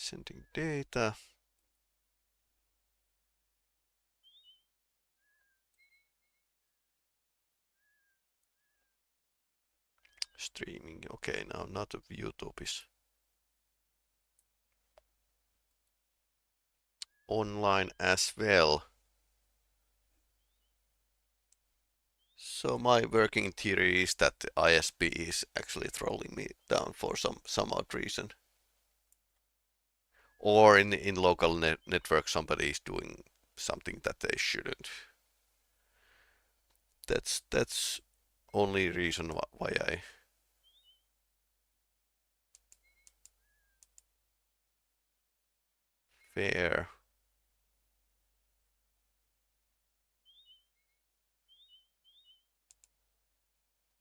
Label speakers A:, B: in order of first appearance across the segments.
A: Sending data. Streaming. Okay, now not of YouTube is online as well. So my working theory is that the ISP is actually trolling me down for some odd reason. Or in local network somebody is doing something that they shouldn't. That's only reason why I fair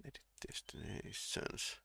A: edit destinations.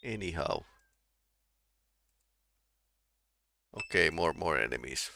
A: Anyhow, okay, more enemies.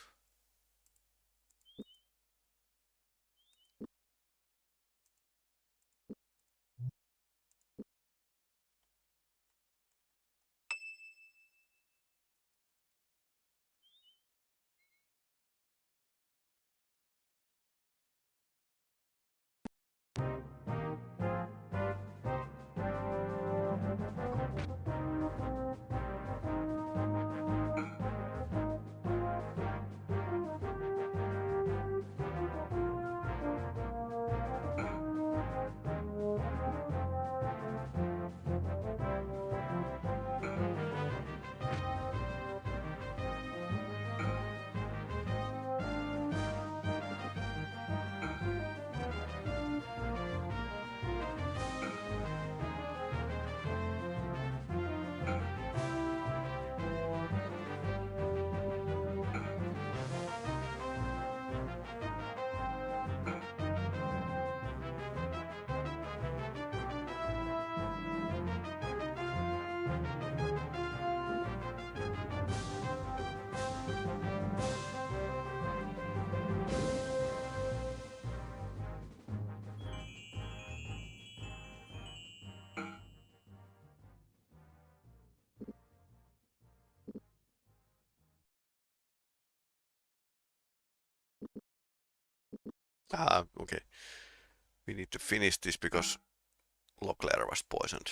A: Ah, okay. We need to finish this because Locklear was poisoned.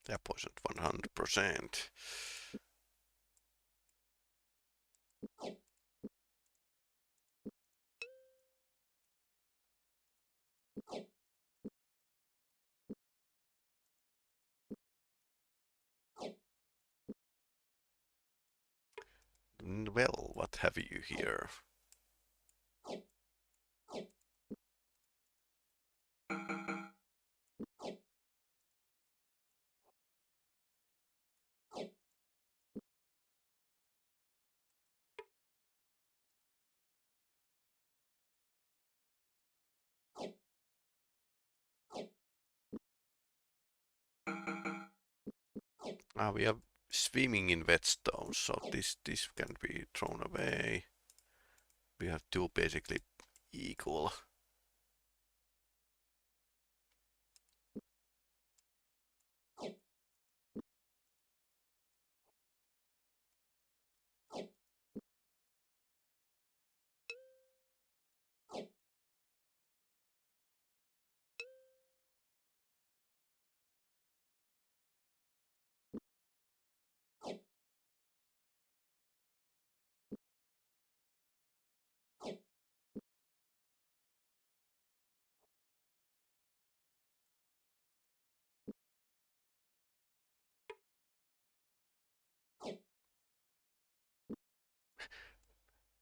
A: Yeah, poisoned 100%. Well, what have you here? Ah, we have swimming in whetstones, so this can be thrown away. We have two basically equal.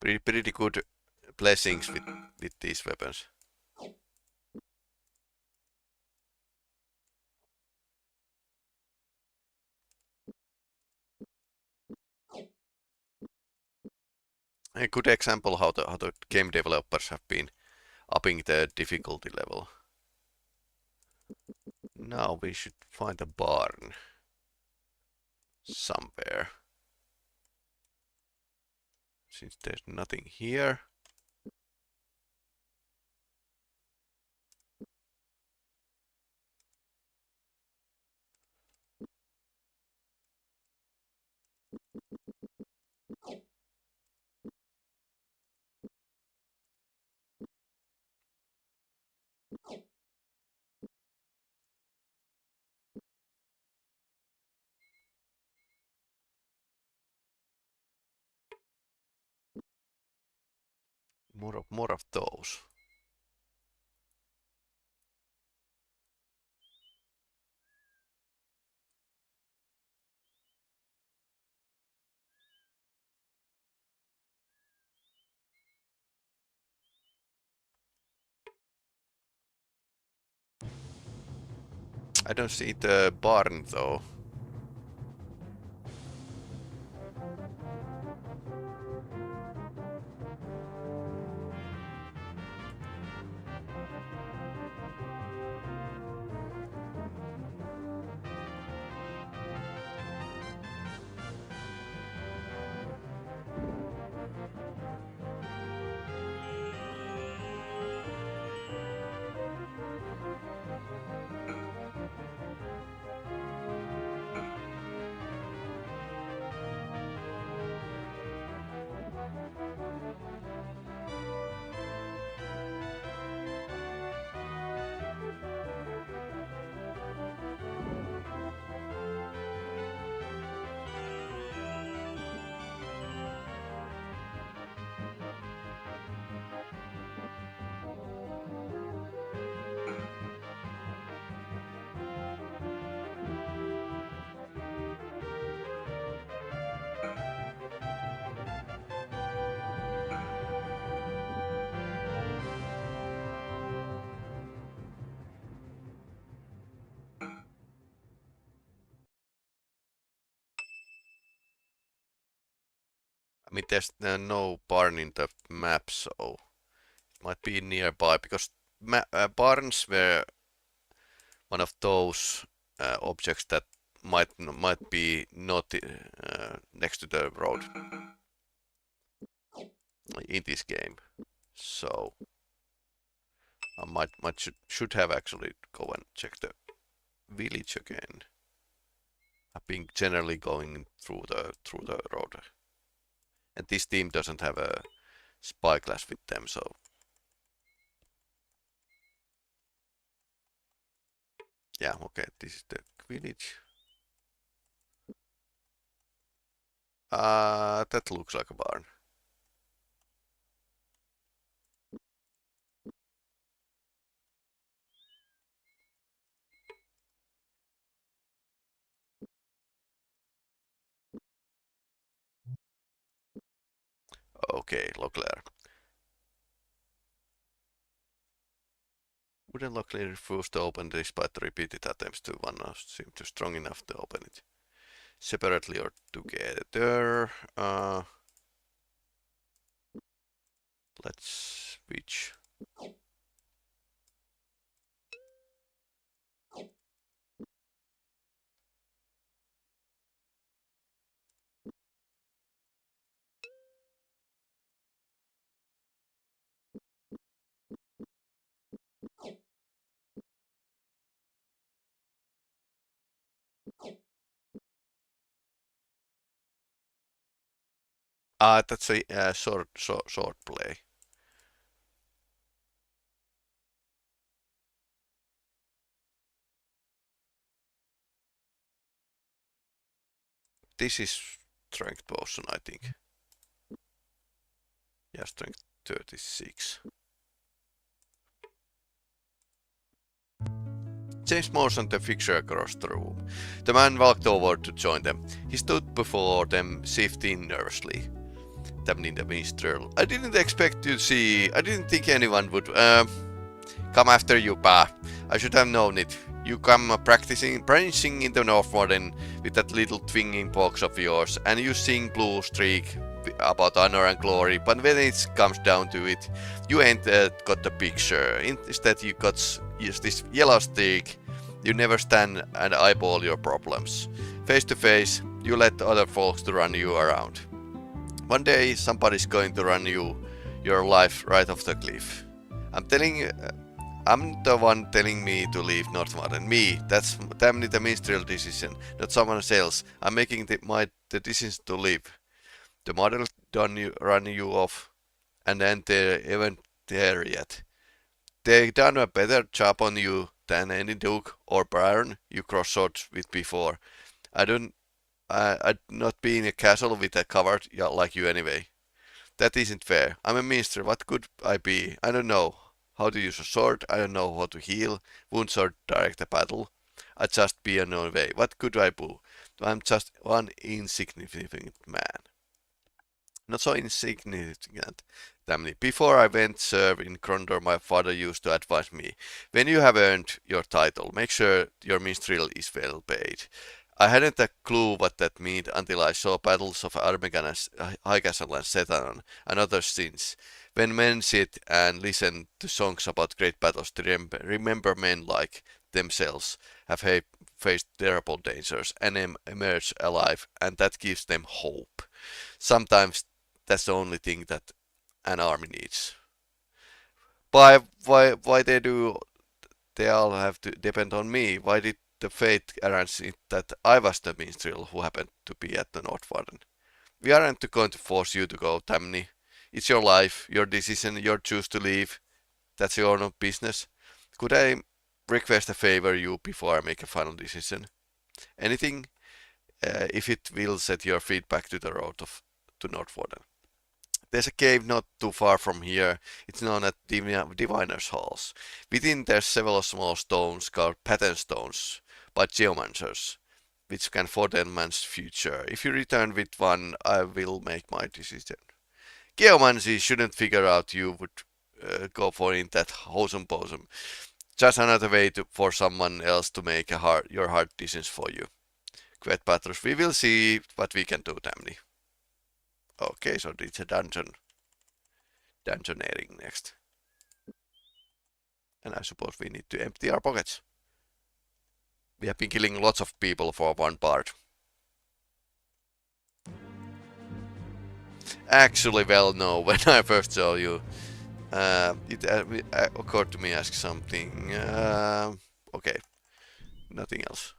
A: Pretty good blessings with these weapons. A good example how the game developers have been upping the difficulty level. Now we should find a barn somewhere. Since there's nothing here. More of those. I don't see the barn though. I mean, there's no barn in the map, so it might be nearby because barns were one of those objects that might be not next to the road in this game. So I should have actually go and check the village again. I've been generally going through the road. And this team doesn't have a spyglass with them, so yeah, okay, this is the village. That looks like a barn. Okay, Locklear. Wooden Locklear refused to open despite the repeated attempts to one seemed too strong enough to open it separately or together. Let's switch. That's a short play. This is strength potion, I think. Yeah, strength 36. James motioned the figure across the room. The man walked over to join them. He stood before them, shifting nervously. Damn the minstrel. I didn't expect to see. I didn't think anyone would come after you, pa. I should have known it. You come prancing into Northmorden with that little twinging box of yours, and you sing Blue Streak about honor and glory, but when it comes down to it, you ain't got the picture. Instead, you got this yellow stick. You never stand and eyeball your problems. Face to face, you let other folks to run you around. One day, somebody's going to run your life right off the cliff. I'm the one telling me to leave Northmorden. Me, that's damn the minstrel decision, not someone else. I'm making the decision to leave. The model run you off, and then they're even there yet. They done a better job on you than any duke or baron you crossed swords with before. I'd not be in a castle with a coward like you anyway. That isn't fair. I'm a minstrel. What could I be? I don't know how to use a sword. I don't know how to heal wounds or direct a battle. I'd just be a known way. What could I do? I'm just one insignificant man. Not so insignificant. Damn it. Before I went serve in Krondor, my father used to advise me, when you have earned your title, make sure your minstrel is well paid. I hadn't a clue what that meant until I saw battles of Armageddon and Highcastle and Setanon and other scenes. When men sit and listen to songs about great battles to remember men like themselves have faced terrible dangers and emerged alive, and that gives them hope. Sometimes that's the only thing that an army needs. Why they all have to depend on me? Why did the fate arrange it that I was the minstrel who happened to be at the Northwarden? We aren't going to force you to go, Tamni. It's your life, your decision, your choose to leave. That's your own business. Could I request a favor you before I make a final decision? Anything, if it will set your feet back to the road to Northwarden. There's a cave not too far from here. It's known as Diviner's Halls. Within there's several small stones called pattern stones by geomancers, which can foretell man's future. If you return with one, I will make my decision. Geomancy shouldn't figure out you would go for in that wholesome bosom. Just another way for someone else to make your hard decisions for you. Quet Patros, we will see what we can do, Tamni. Okay, so it's a dungeoneering next. And I suppose we need to empty our pockets. We have been killing lots of people for one part. Actually, well, no, when I first saw you, it occurred to me ask something. Okay, nothing else.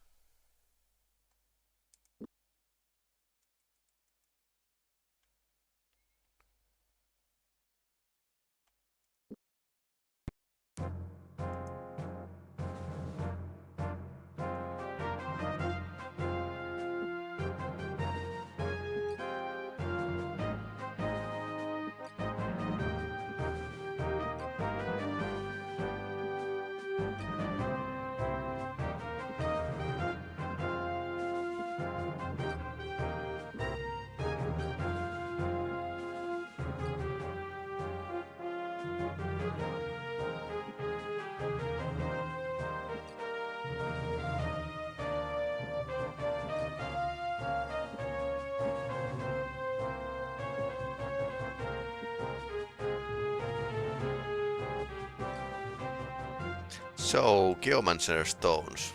A: So, Geomancer stones.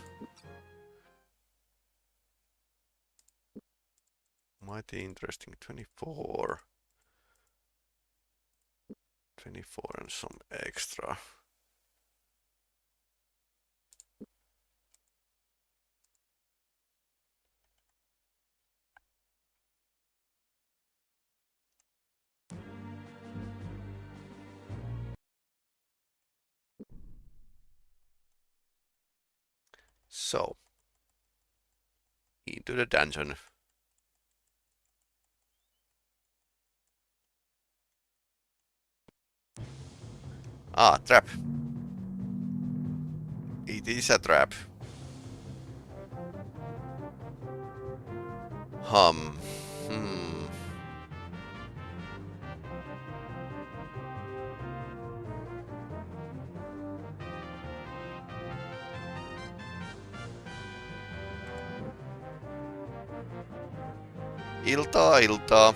A: Mighty interesting. 24. 24 and some extra. So, into the dungeon. Ah, trap. It is a trap. Hmm. Iltaa, iltaa.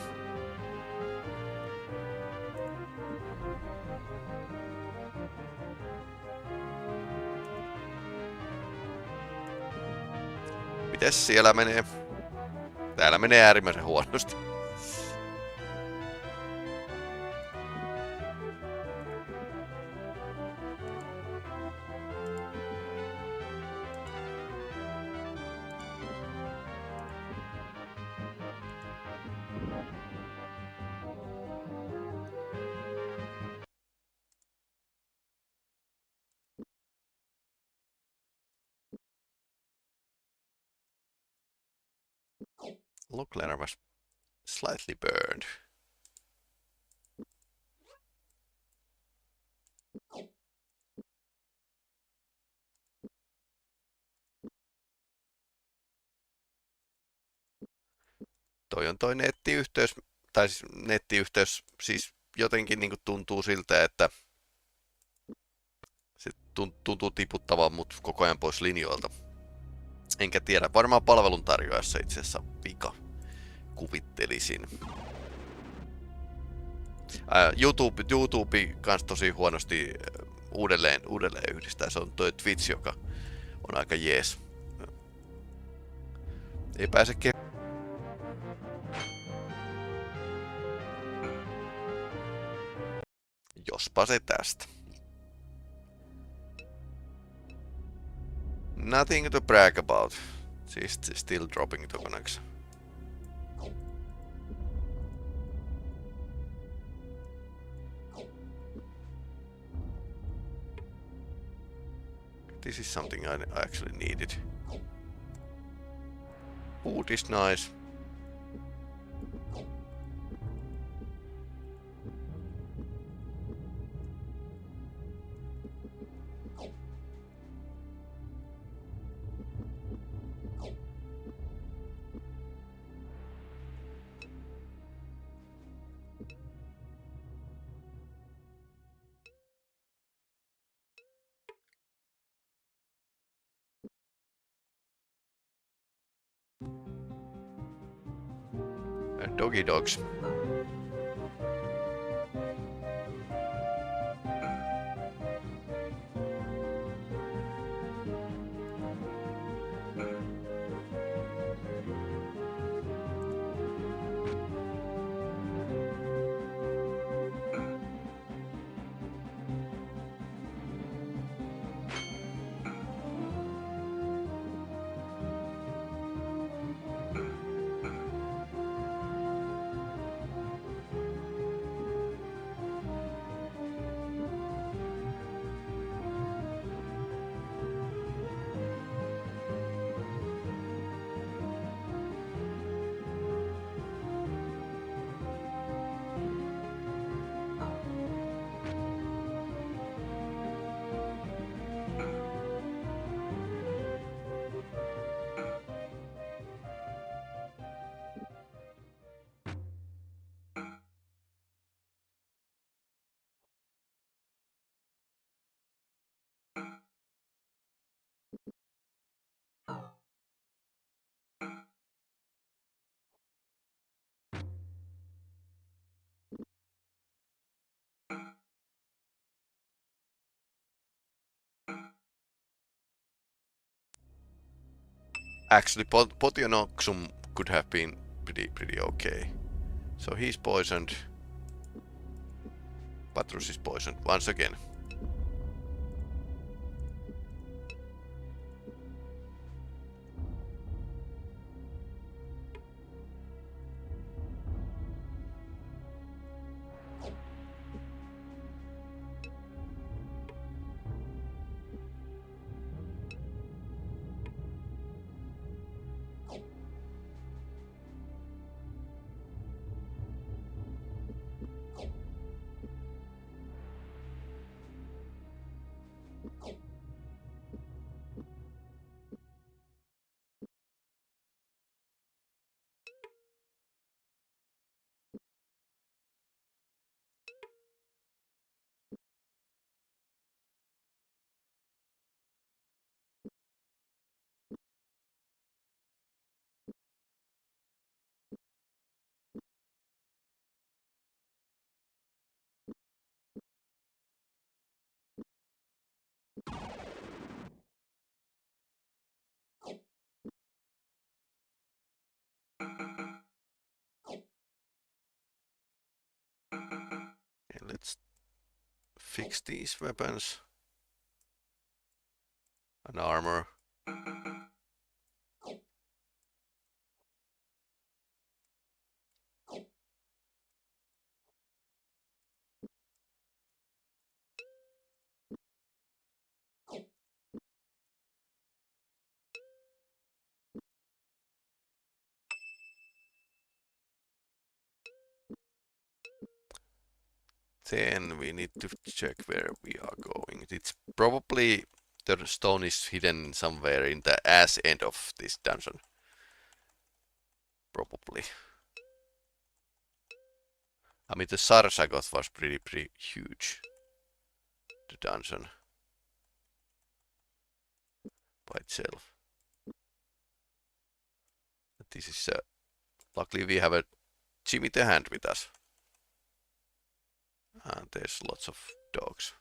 A: Mites siellä menee? Täällä menee äärimmäisen huonosti. Locklener was slightly burned. Toi on toi nettiyhteys, tai siis nettiyhteys siis jotenkin niinku tuntuu siltä, että se tuntuu tiputtavan mut koko ajan pois linjoilta. Enkä tiedä, varmaan palveluntarjoajassa itse asiassa vika, kuvittelisin. YouTube kans tosi huonosti uudelleen yhdistää. Se on toi Twitch, joka on aika jees. Ei pääse Jospa se tästä. Nothing to brag about. She's still dropping the connection. This is something I actually needed. Food is nice. Doggy dogs. Actually, Potionoxum could have been pretty okay. So he's poisoned. Patrus is poisoned once again. Let's fix these weapons and armor. Then we need to check where we are going. It's probably the stone is hidden somewhere in the ass end of this dungeon. Probably. I mean, the Sarsagoth was pretty huge. The dungeon by itself. This is luckily we have a Jimmy the Hand with us. And there's lots of dogs.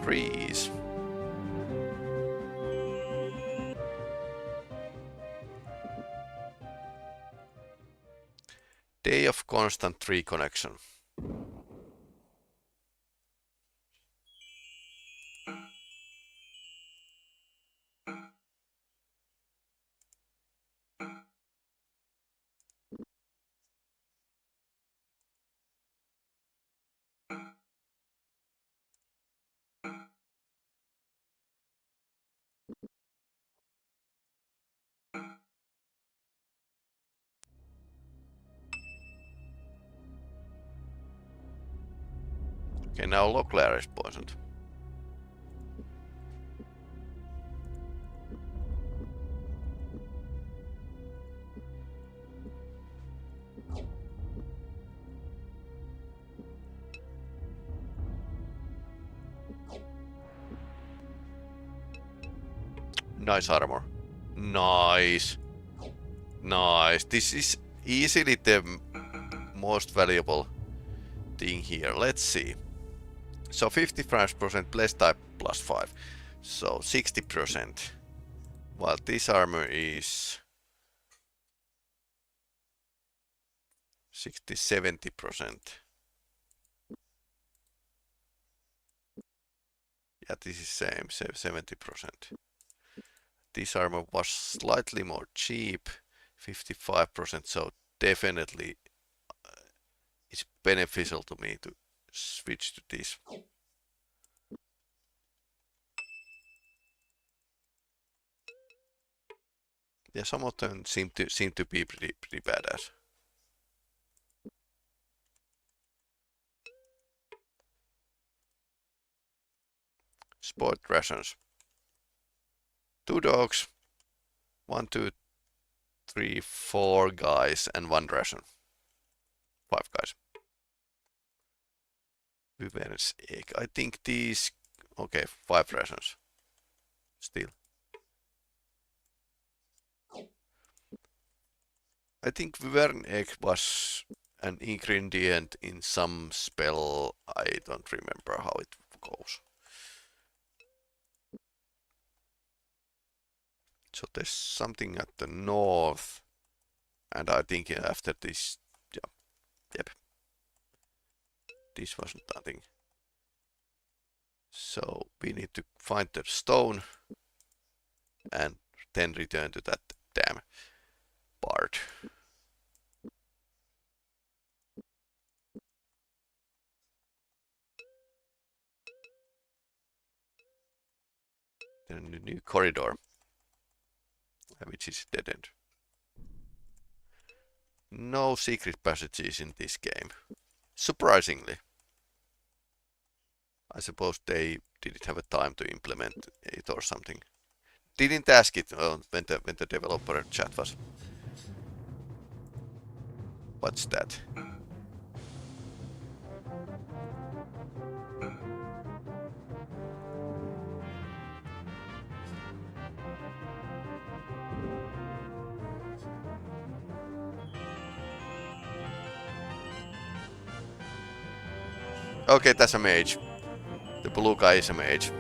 A: Freeze. Day of constant tree connection. Okay, now Locklear is poisoned. Nice armor. Nice. Nice. This is easily the most valuable thing here. Let's see. So 55% blessed type plus 5. So 60%. While this armor is 60-70%. Yeah, this is same 70%. This armor was slightly more cheap, 55%, so definitely it's beneficial to me to switch to this. Yeah, some of them seem to be pretty badass. Sport rations. 2 dogs, 1, 2, 3, 4 guys, and 1 ration. 5 guys. Wyvern's egg. I think these. Okay, 5 rations. Still. I think Wyvern egg was an ingredient in some spell. I don't remember how it goes. So there's something at the north, and I think after this, yeah, yep, this wasn't nothing. So we need to find the stone and then return to that damn part. Then a new corridor, which is dead end. No secret passages in this game. Surprisingly. I suppose they didn't have a time to implement it or something. Didn't ask it when the developer chat was. What's that? Okay, that's a mage. The blue guy is a mage.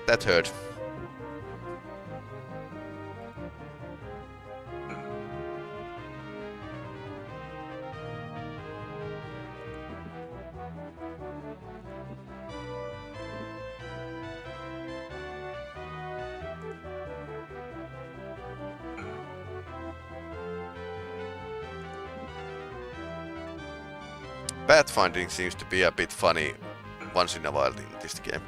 A: That hurt. Pathfinding seems to be a bit funny once in a while in this game.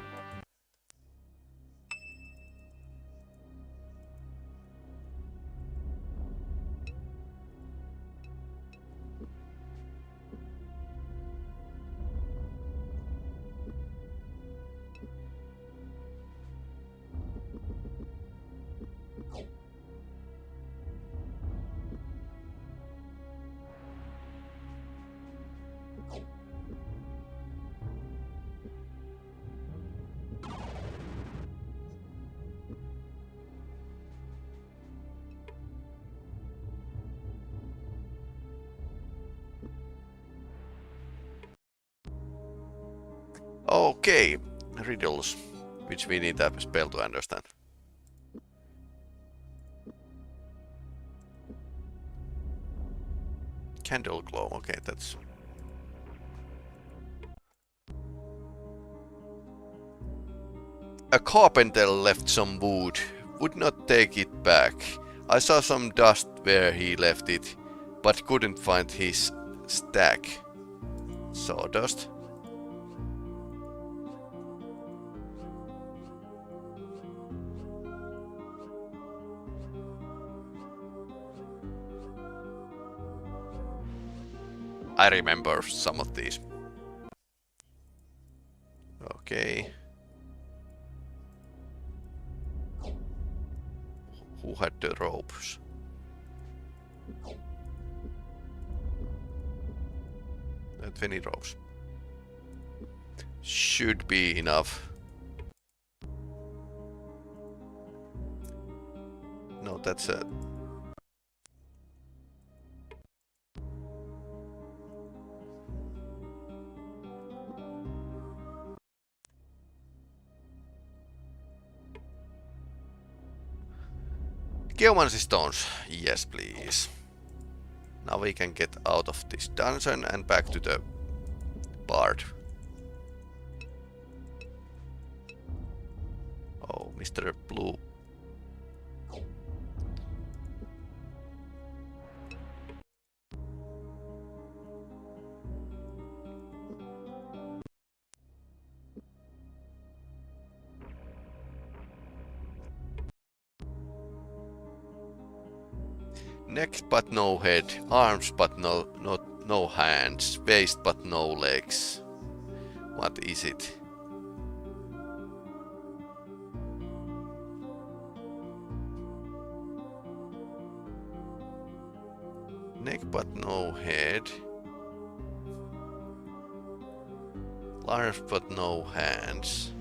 A: Okay, riddles, which we need a spell to understand. Candle glow, okay, that's... A carpenter left some wood, would not take it back. I saw some dust where he left it, but couldn't find his stack. Sawdust? I remember some of these. Okay. Who had the ropes? Not many ropes. Should be enough. No, that's a... Geomancy stones. Yes, please. Now we can get out of this dungeon and back to the bard. Oh, Mr. Blue. Neck but no head, arms but no hands, waist but no legs. What is it? Neck but no head. Arms but no hands.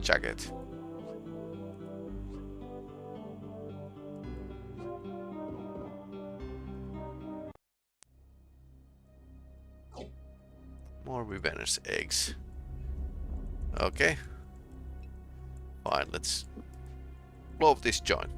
A: Jacket. More revenge eggs. Okay. Fine, let's blow up this joint.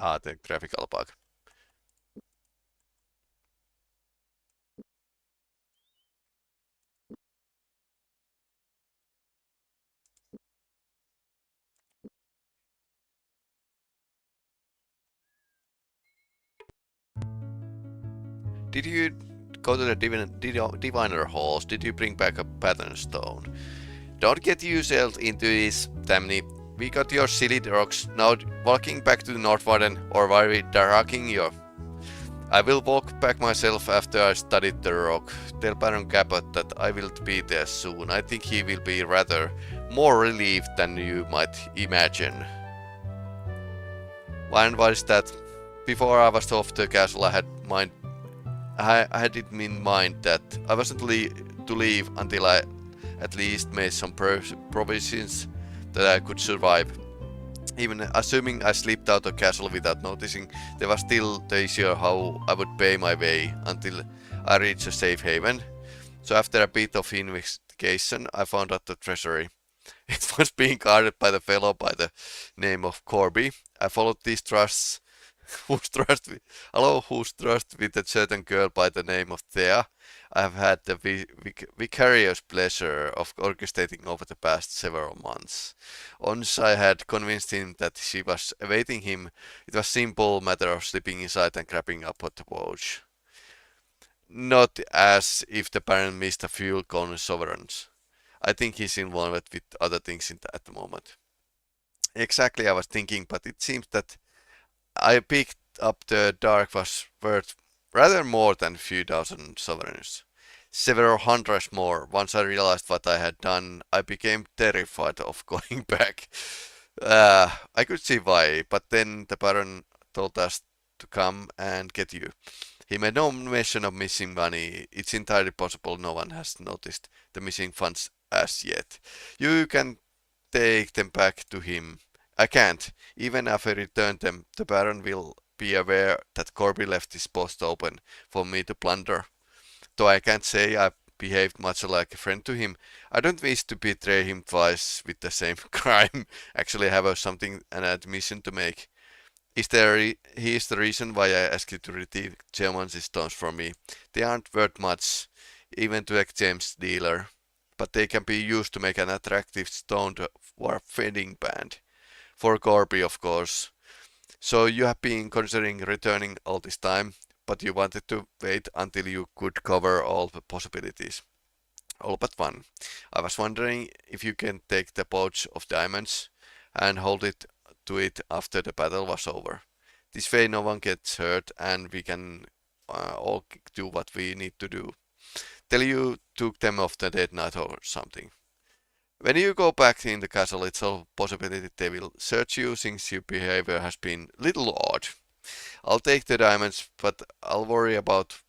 A: Ah, the graphical bug. Did you go to the diviner halls? Did you bring back a pattern stone? Don't get yourself into this, Tamni. We got your silly rocks. Now walking back to the Northwarden, or are we dragging you? I will walk back myself after I studied the rock. Tell Baron Cabot that I will be there soon. I think he will be rather more relieved than you might imagine. And what is that? Before I was off the castle, I had it in mind that I wasn't to leave until I at least made some provisions that I could survive. Even assuming I slipped out of the castle without noticing, there was still the issue of how I would pay my way until I reached a safe haven. So after a bit of investigation, I found out the treasury. It was being guarded by the fellow by the name of Corby. I followed these trusts whose trust with a certain girl by the name of Thea. I have had the vicarious pleasure of orchestrating over the past several months. Once I had convinced him that she was awaiting him, it was a simple matter of slipping inside and grabbing up at the pouch. Not as if the Baron missed a few gone sovereigns. I think he's involved with other things at the moment. Exactly, I was thinking, but it seems that I picked up the dark was worth rather more than a few dozen sovereigns. Several hundreds more. Once I realized what I had done, I became terrified of going back. I could see why, but then the Baron told us to come and get you. He made no mention of missing money. It's entirely possible no one has noticed the missing funds as yet. You can take them back to him. I can't. Even if I return them, the Baron will be aware that Corby left his post open for me to plunder. Though I can't say I behaved much like a friend to him, I don't wish to betray him twice with the same crime. Actually, I have an admission to make. He is the reason why I asked you to retrieve geomancy stones for me. They aren't worth much, even to a gems dealer, but they can be used to make an attractive stone for a wedding band. For Corby, of course. So you have been considering returning all this time, but you wanted to wait until you could cover all the possibilities. All but one. I was wondering if you can take the pouch of diamonds and hold it to it after the battle was over. This way no one gets hurt and we can all do what we need to do. Tell you took them off the dead knight or something. When you go back in the castle, it's a possibility they will search you since your behavior has been little odd. I'll take the diamonds, but I'll worry about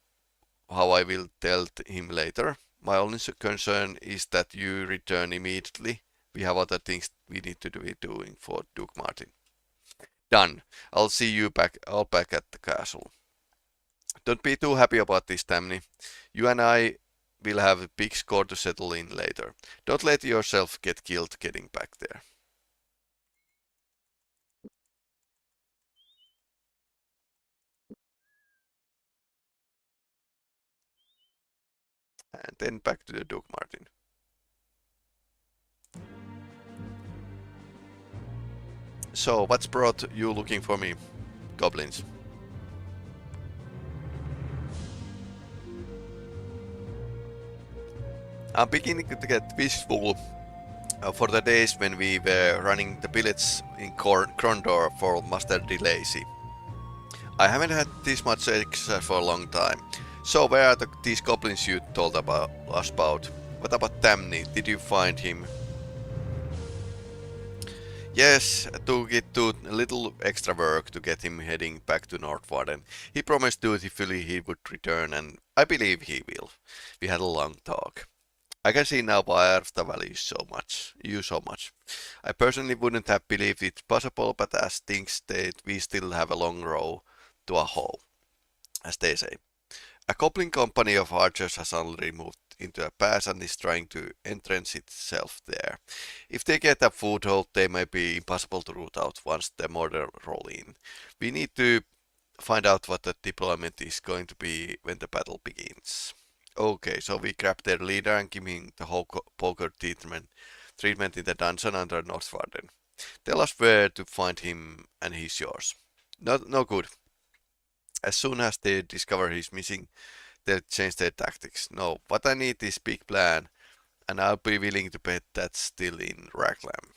A: how I will tell him later. My only concern is that you return immediately. We have other things we need to be doing for Duke Martin. Done. I'll see you all back at the castle. Don't be too happy about this, Tamni. You and I will have a big score to settle in later. Don't let yourself get killed getting back there. And then back to the Duke Martin. So, what's brought you looking for me, goblins? I'm beginning to get wistful for the days when we were running the billets in Krondor for Master Delacy. I haven't had this much exercise for a long time. So where are these goblins you told us about? What about Tamni? Did you find him? Yes, to get to a little extra work to get him heading back to Northwarden. He promised dutifully he would return, and I believe he will. We had a long talk. I can see now why Arfta values you so much. I personally wouldn't have believed it possible, but as things stand, we still have a long row to a hoe, as they say. A goblin company of archers has already moved into a pass and is trying to entrench itself there. If they get a foothold, they may be impossible to root out once the mortar roll in. We need to find out what the deployment is going to be when the battle begins. Okay, so we grab their leader and give him the whole poker treatment in the dungeon under Northwarden. Tell us where to find him and he's yours. No good. As soon as they discover he's missing, they'll change their tactics. No, what I need is big plan, and I'll be willing to bet that's still in Raglan.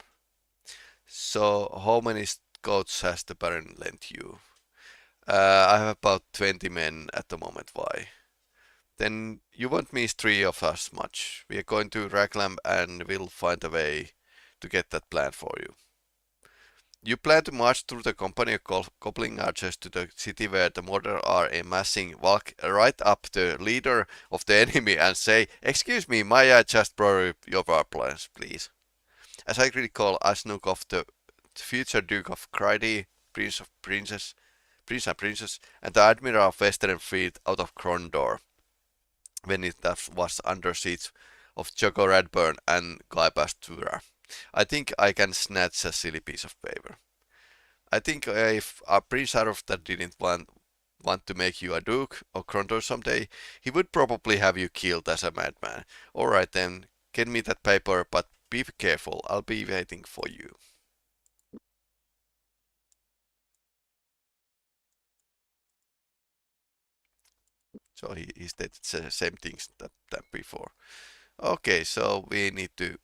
A: So, how many scouts has the Baron lent you? I have about 20 men at the moment. Why? Then you won't miss three of us much. We are going to Raglan and we'll find a way to get that plan for you. You plan to march through the company of goblin archers to the city where the mortar are amassing, walk right up the leader of the enemy and say, "Excuse me, may I just borrow your war plans, please?" As I recall, I snook off the future Duke of Crydy, Prince and Princess, and the Admiral of Western Fleet out of Krondor, when it was under siege of Joko Redburn and Gaibastura. I think I can snatch a silly piece of paper. I think if Prince Arofta didn't want to make you a duke or Krondor someday, he would probably have you killed as a madman. Alright then, get me that paper, but be careful, I'll be waiting for you. So he stated the same things that before. Okay, so we need to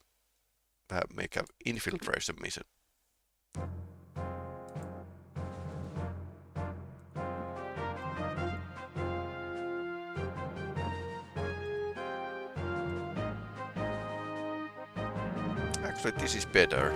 A: make an infiltration mission. Actually, this is better.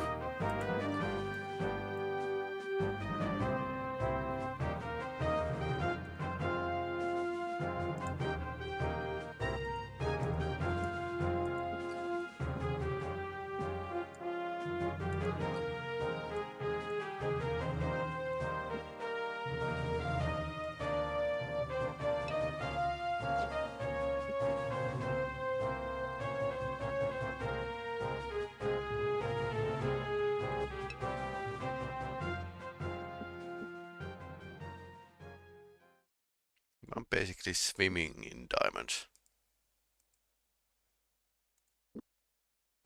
A: I'm basically swimming in diamonds.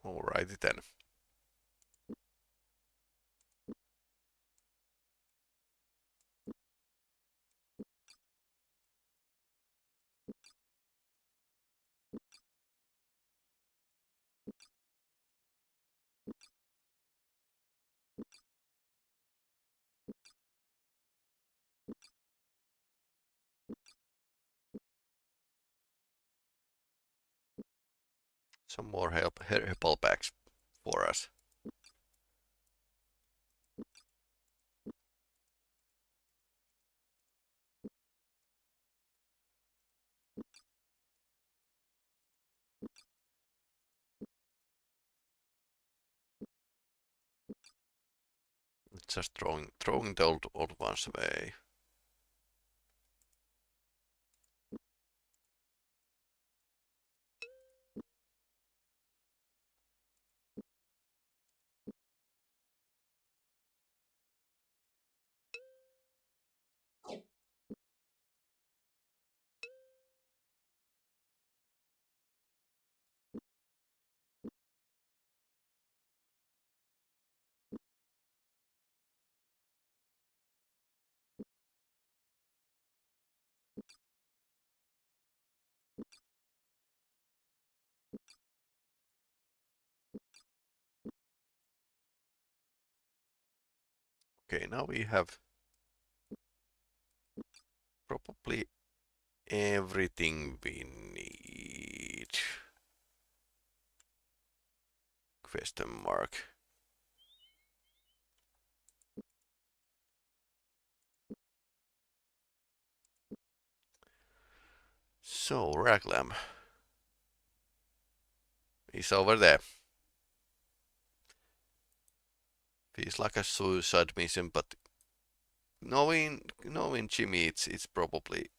A: Alrighty then. Some more herbal packs for us. Just throwing the old ones away. Okay, now we have probably everything we need. Question mark. So, Raglan is over there. Feels like a suicide mission, but knowing Jimmy, it's probably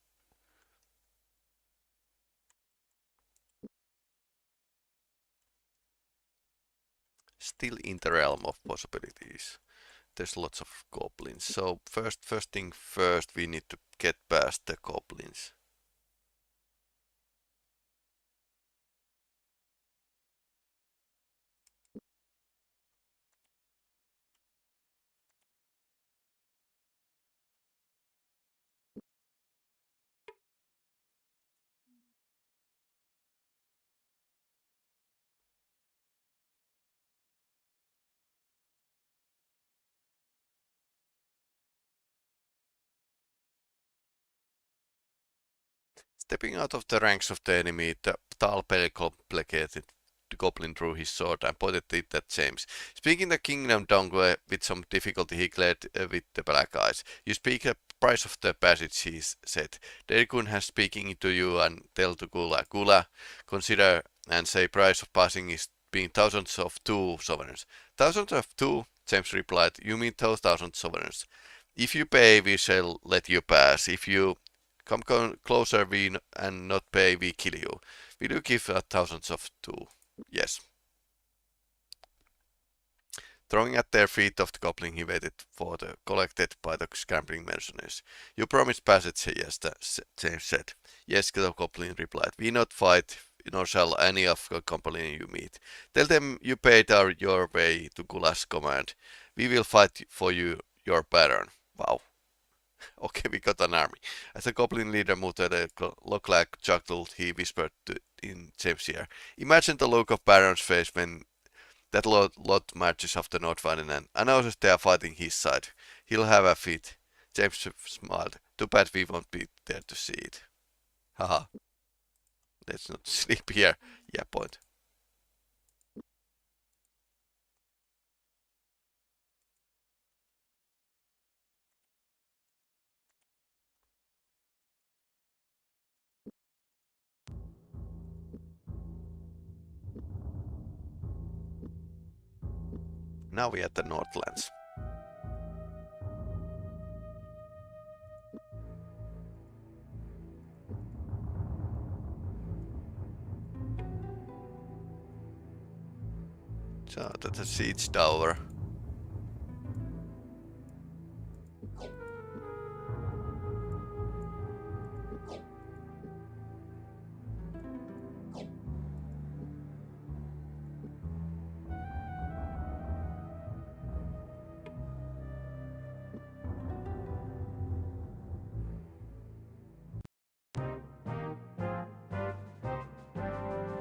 A: still in the realm of possibilities. There's lots of goblins. So first thing first, we need to get past the goblins. Stepping out of the ranks of the enemy, the tall Peli complicated the goblin drew his sword and pointed it at James. Speaking the kingdom tongue with some difficulty, he glared with the black eyes. You speak a price of the passage, he said. Derikun has speaking to you and tell to Gula. Gula, consider and say price of passing is being thousands of 2 sovereigns. Thousands of 2? James replied. You mean 2,000 sovereigns. If you pay, we shall let you pass. If you come closer and not pay, we kill you. We do give thousands of 2. Yes. Throwing at their feet of the goblin, he waited for the collected by the scrambling mercenaries. You promised passage, yes, James said. Yes, the goblin replied. We not fight, nor shall any of the company you meet. Tell them you paid your way to Gula's command. We will fight for you, your baron. Wow. Okay, we got an army. As the goblin leader moved at a look-like chuckle, he whispered in James' ear. Imagine the look of Baron's face when that lot marches after Nordwind and announces they are fighting his side. He'll have a fit. James smiled. Too bad we won't be there to see it. Haha. Let's not sleep here. Yeah, point. Now we are at the Northlands. So that's a siege tower.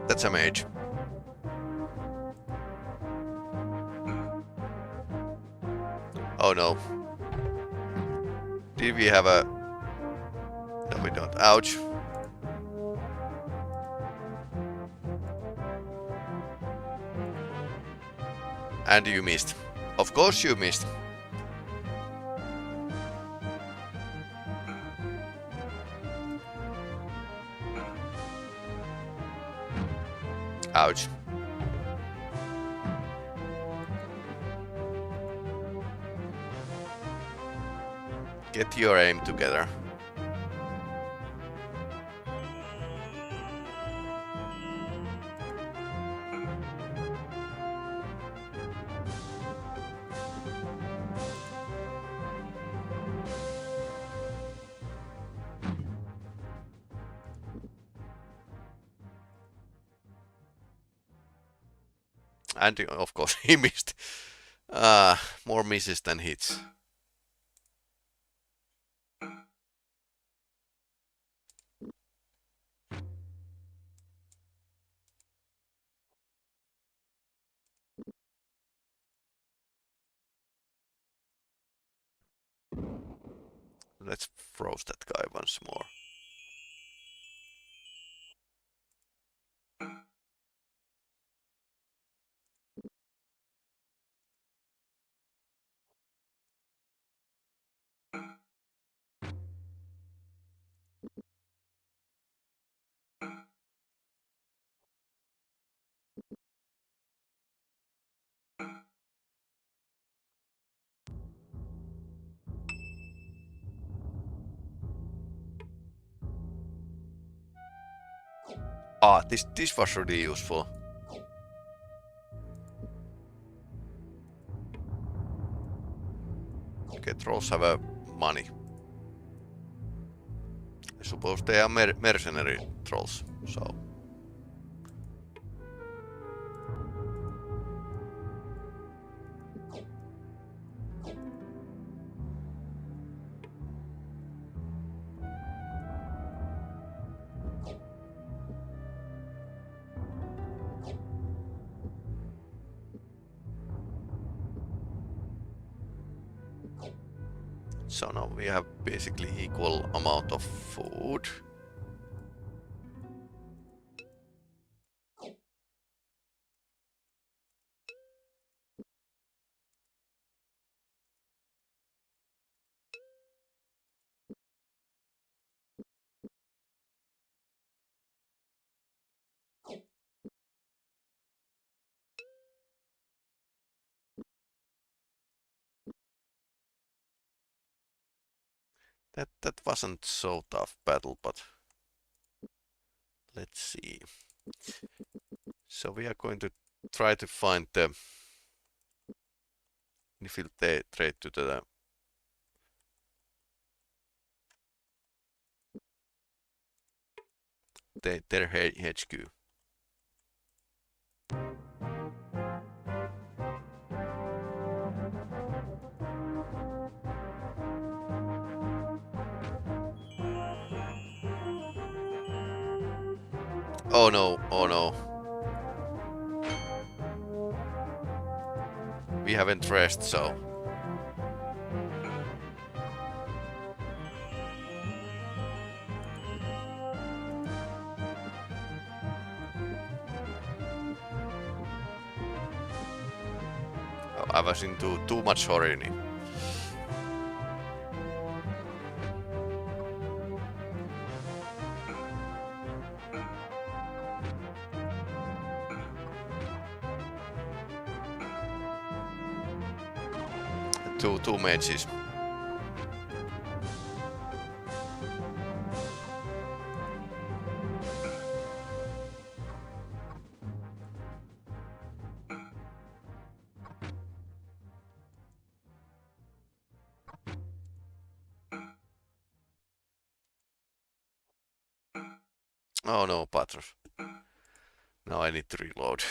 A: That's a mage. Oh no. Did we have a... No, we don't. Ouch. And you missed. Of course you missed. Ouch. Get your aim together. And of course he missed. More misses than hits. Let's froze that guy once more. This was really useful. Okay, trolls have money. I suppose they are mercenary trolls, so... So now we have basically equal amount of food. That wasn't so tough battle, but let's see. So we are going to try to find the infiltrate to their HQ. Oh no, oh no. We haven't rest, so... Oh, I was into too much hurry. Two mages. Oh no, Patros. Now I need to reload.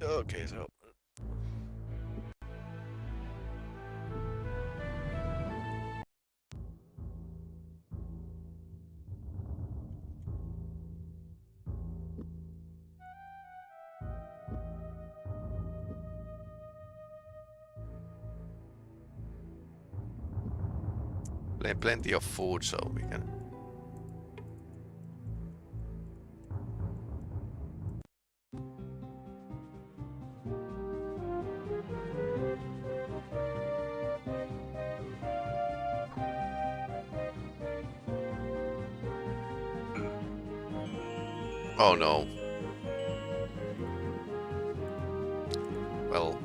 A: Okay, so... Plenty of food, so we can... Oh no. Well,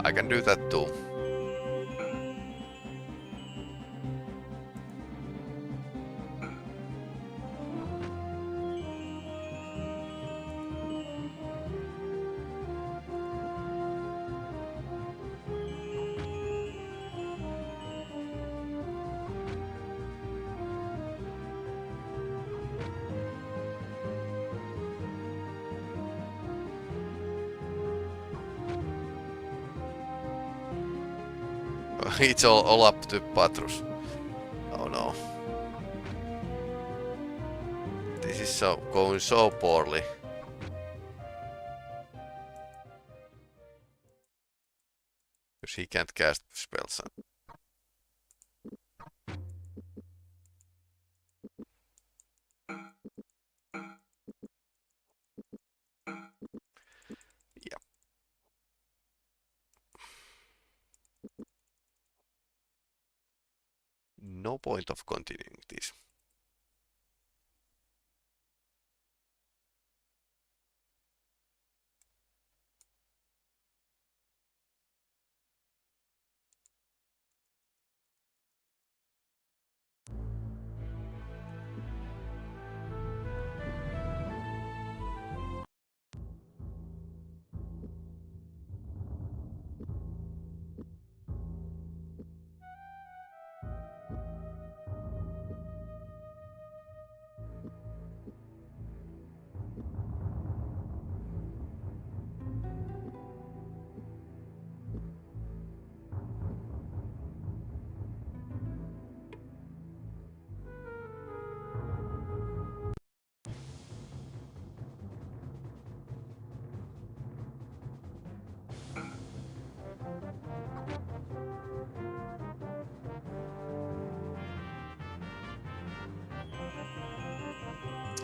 A: I can do that too. It's all up to Patros. Oh no. This is going so poorly. Because he can't cast spells. Yeah. No point of continuing this.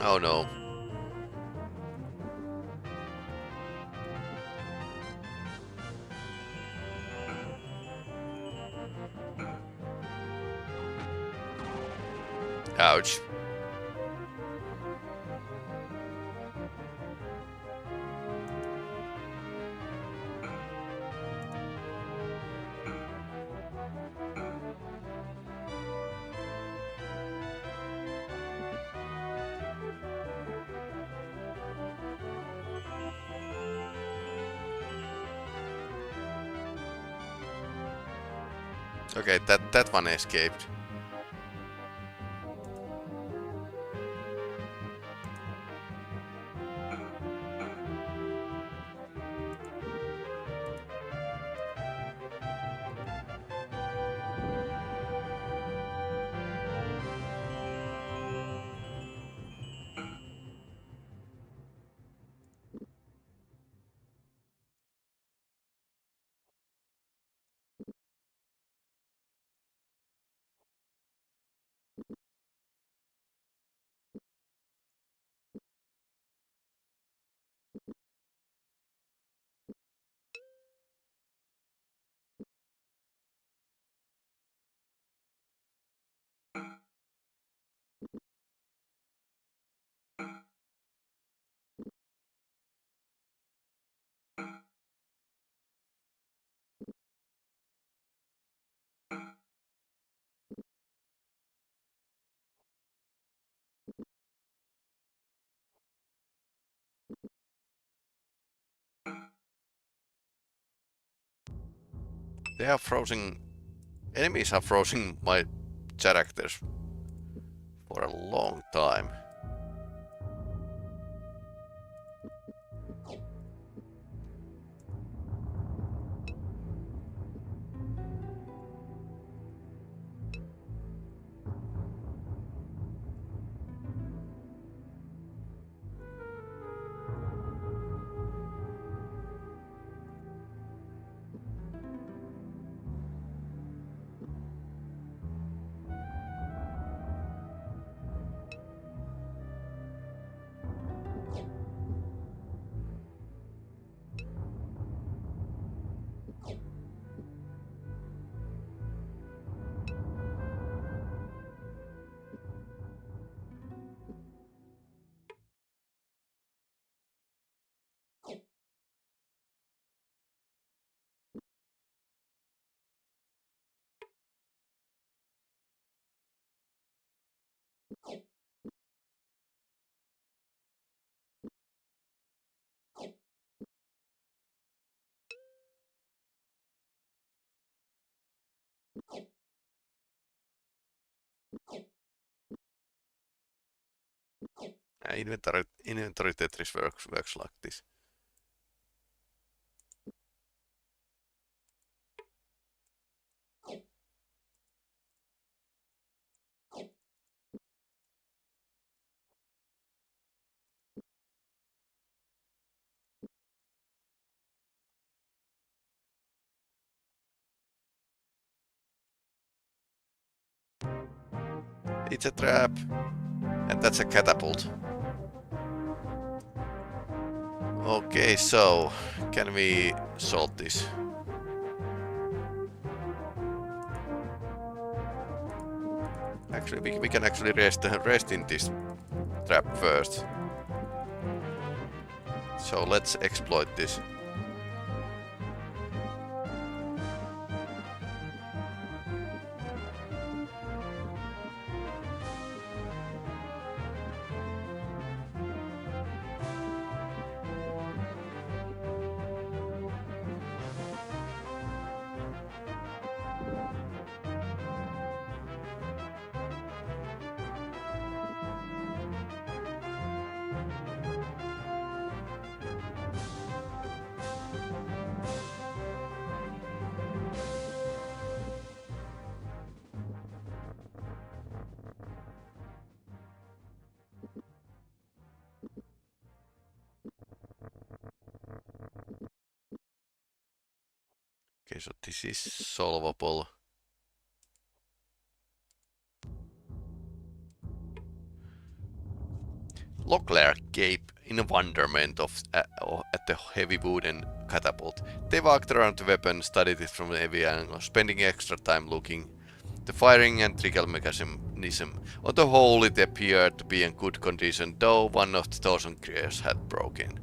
A: Oh no. Ouch. Okay, that one escaped. They are frozen. Enemies are frozen my characters for a long time. Inventory Tetris works like this. It's a trap, and that's a catapult. Okay, so can we solve this? Actually, we can actually rest in this trap first. So let's exploit this. Okay, so this is solvable. Locklear gaped in wonderment at the heavy wooden catapult. They walked around the weapon, studied it from every angle, spending extra time looking the firing and trigger mechanism. On the whole, it appeared to be in good condition, though one of the thousand gears had broken.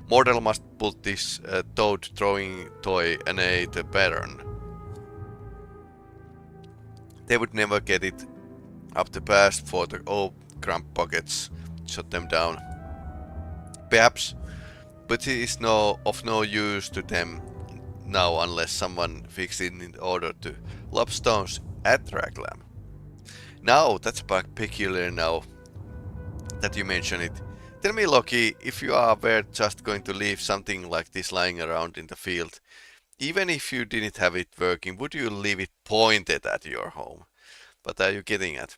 A: Mordell must put this toad-throwing toy and the pattern. They would never get it up the pass for the old cramp pockets. Shut them down. Perhaps, but it is of no use to them now unless someone fixed it in order to lob stones at Raglan. Now, that's peculiar now that you mention it. Tell me, Loki, if you were just going to leave something like this lying around in the field, even if you didn't have it working, would you leave it pointed at your home? What are you getting at?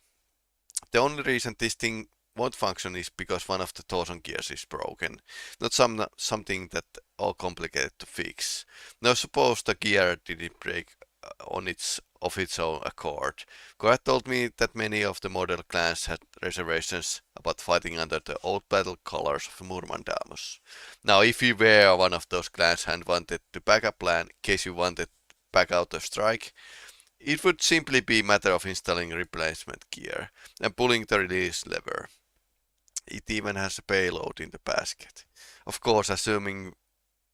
A: The only reason this thing won't function is because one of the torsion gears is broken, not something that all complicated to fix. Now suppose the gear didn't break of its own accord. Gorat told me that many of the model clans had reservations about fighting under the old battle colors of Murmandamus. Now if you were one of those clans and wanted to back up plan in case you wanted to back out a strike, it would simply be a matter of installing replacement gear and pulling the release lever. It even has a payload in the basket. Of course, assuming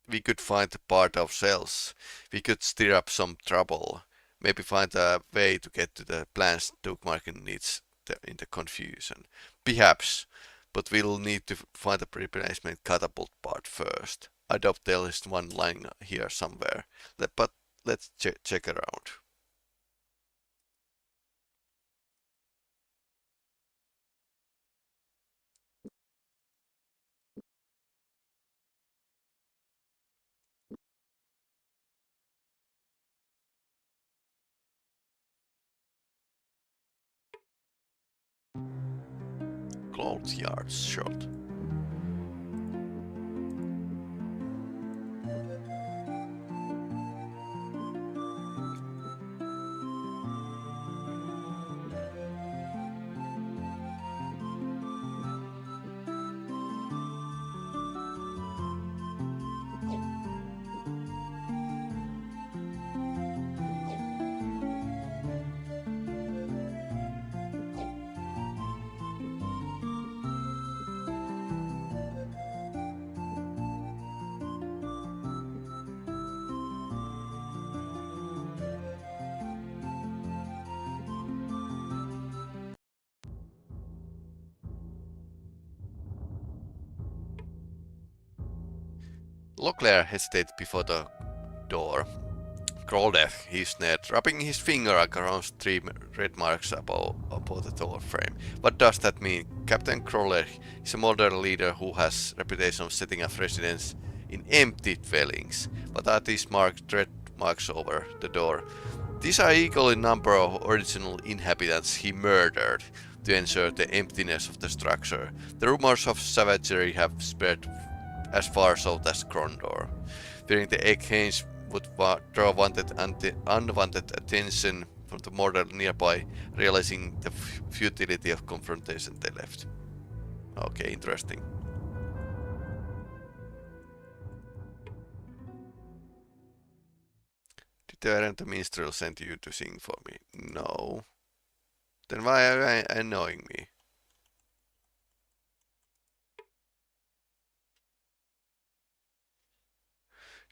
A: we could find the part ourselves, we could stir up some trouble. Maybe find a way to get to the plans Duke needs in the confusion. Perhaps, but we'll need to find a replacement catapult part first. I doubt there is one lying here somewhere, but let's check around. Clothes yard shot. Locklear hesitated before the door. Krondor, he sneered, rubbing his finger across 3 red marks above the door frame. What does that mean? Captain Krondor is a modern leader who has reputation of setting up residence in empty dwellings. What are these red marks over the door? These are equal in number of original inhabitants he murdered to ensure the emptiness of the structure. The rumors of savagery have spread as far south as Krondor. Fearing the Egghains would draw unwanted attention from the mortal nearby, realizing the futility of confrontation, they left. Okay, interesting. Did the minstrel send you to sing for me? No. Then why are you annoying me?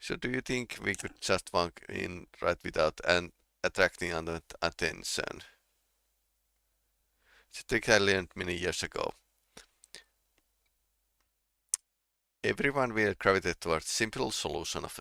A: So do you think we could just walk in right without attracting attention? It's a trick I learned many years ago. Everyone will gravitate towards simple solution of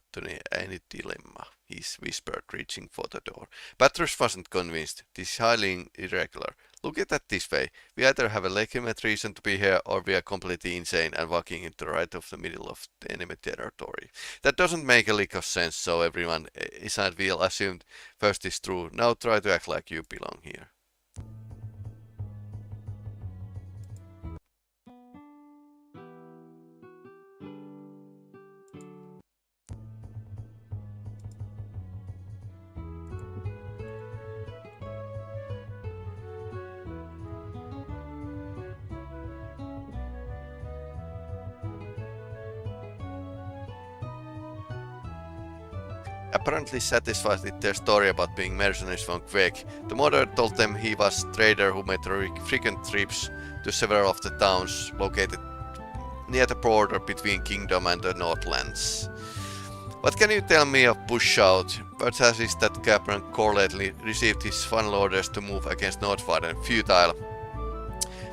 A: any dilemma, he whispered, reaching for the door. Patrus wasn't convinced. This is highly irregular. Look at that this way. We either have a legitimate reason to be here, or we are completely insane and walking into right of the middle of the enemy territory. That doesn't make a lick of sense, so everyone inside will assume first is true. Now try to act like you belong here. apparently satisfied with their story about being mercenaries from Quake, the moderator told them he was a trader who made frequent trips to several of the towns located near the border between Kingdom and the Northlands. What can you tell me of Pushout? Word has it that Captain Core lately received his final orders to move against Nordfaden futile.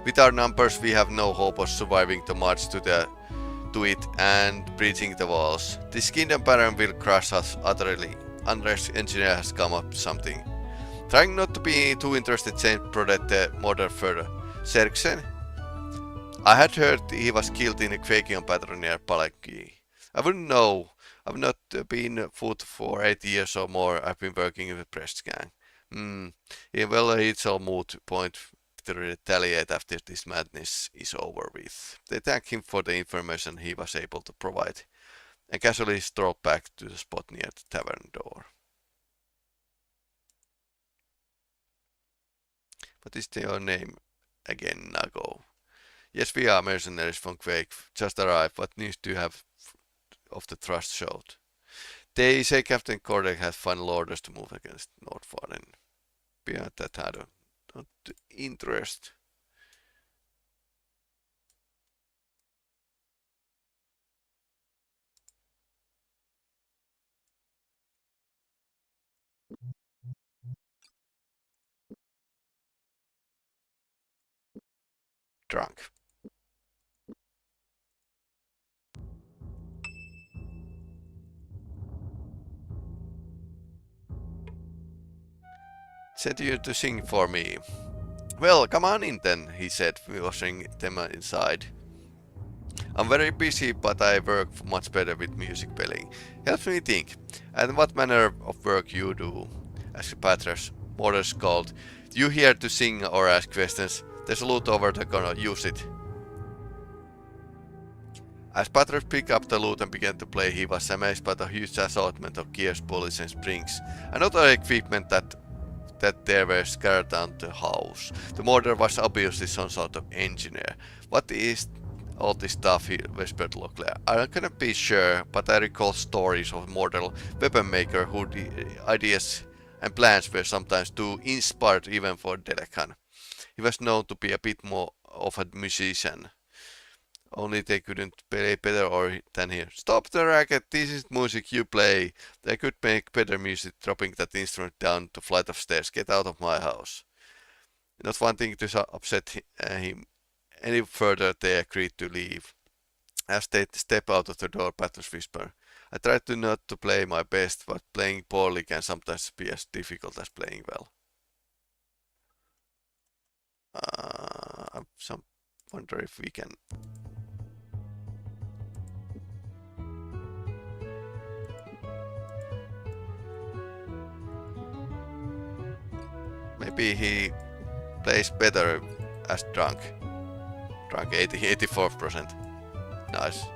A: With our numbers, we have no hope of surviving the march to it and breaching the walls. This kingdom baron will crush us utterly, unless engineer has come up something. Trying not to be too interested, Saint prodded the mortar further. Serksen? I had heard he was killed in a Quakian battle near Palaki. I wouldn't know. I've not been foot for 8 years or more. I've been working with the press gang. Well, it's all moot point to retaliate after this madness is over with. They thank him for the information he was able to provide, and casually strolled back to the spot near the tavern door. What is your name again, Nago? Yes, we are mercenaries from Quake. Just arrived. What news do you have of the trust showed? They say Captain Kordek has final orders to move against Nordfaden. Beyond that, I don't interest. Drunk. Sent you to sing for me. Well, come on in then, he said, ushering them inside. I'm very busy, but I work much better with music playing. Helps me think. And what manner of work you do? Asked Patras. Mortars called. You here to sing or ask questions? There's a loot over there, gonna use it. As Patras picked up the loot and began to play, he was amazed by the huge assortment of gears, pulleys and springs, and other equipment that there were scattered around the house. The mortar was obviously some sort of engineer. What is all this stuff, he whispered Leclerc. I cannot be sure, but I recall stories of a mortal weapon maker whose ideas and plans were sometimes too inspired even for Delekan. He was known to be a bit more of a musician. Only they couldn't play better than here. Stop the racket, this is music you play. They could make better music dropping that instrument down the flight of stairs. Get out of my house. Not wanting to upset him any further, they agreed to leave. As they step out of the door, Patras whispered, I try to not to play my best, but playing poorly can sometimes be as difficult as playing well. I wonder if we can... Maybe he plays better as drunk. Drunk 84%. Nice.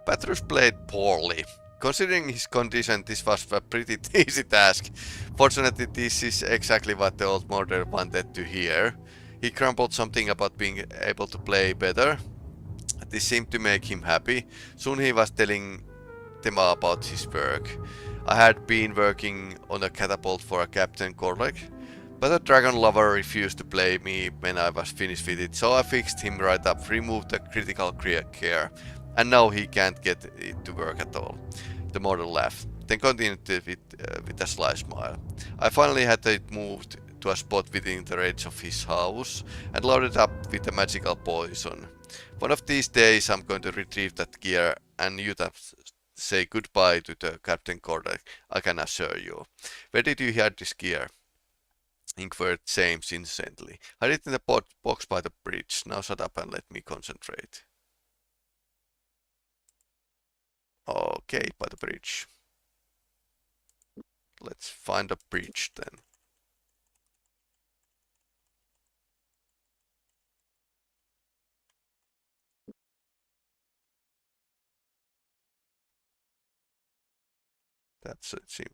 A: Patras played poorly. Considering his condition, this was a pretty easy task. Fortunately, this is exactly what the old murderer wanted to hear. He grumbled something about being able to play better. This seemed to make him happy. Soon he was telling them about his work. I had been working on a catapult for a Captain Korlek, but the dragon lover refused to play me when I was finished with it, so I fixed him right up, removed the critical care, and now he can't get it to work at all. The model laughed, then continued with a sly smile. I finally had it moved to a spot within the range of his house and loaded up with a magical poison. One of these days I'm going to retrieve that gear and you say goodbye to the Captain Kordak, I can assure you. Where did you hear this gear? Inquired James innocently. I hid it in the box by the bridge. Now shut up and let me concentrate. Okay, by the bridge. Let's find a bridge then. That's it. See.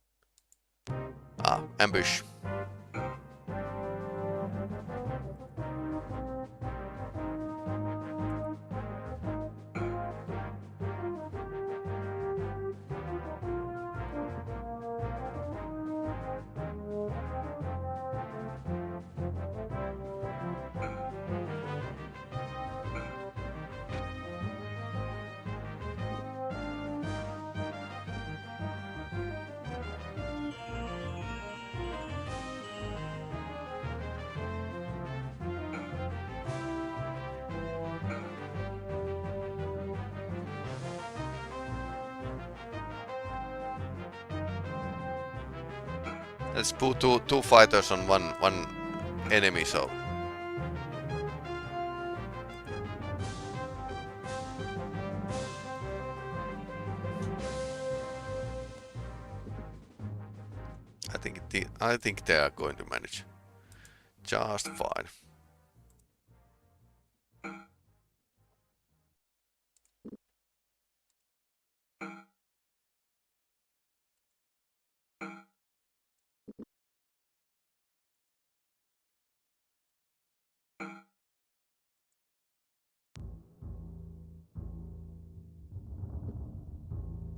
A: Ah, ambush. Let's put two fighters on one enemy, so I think they are going to manage just fine.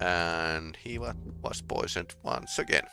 A: And he was poisoned once again.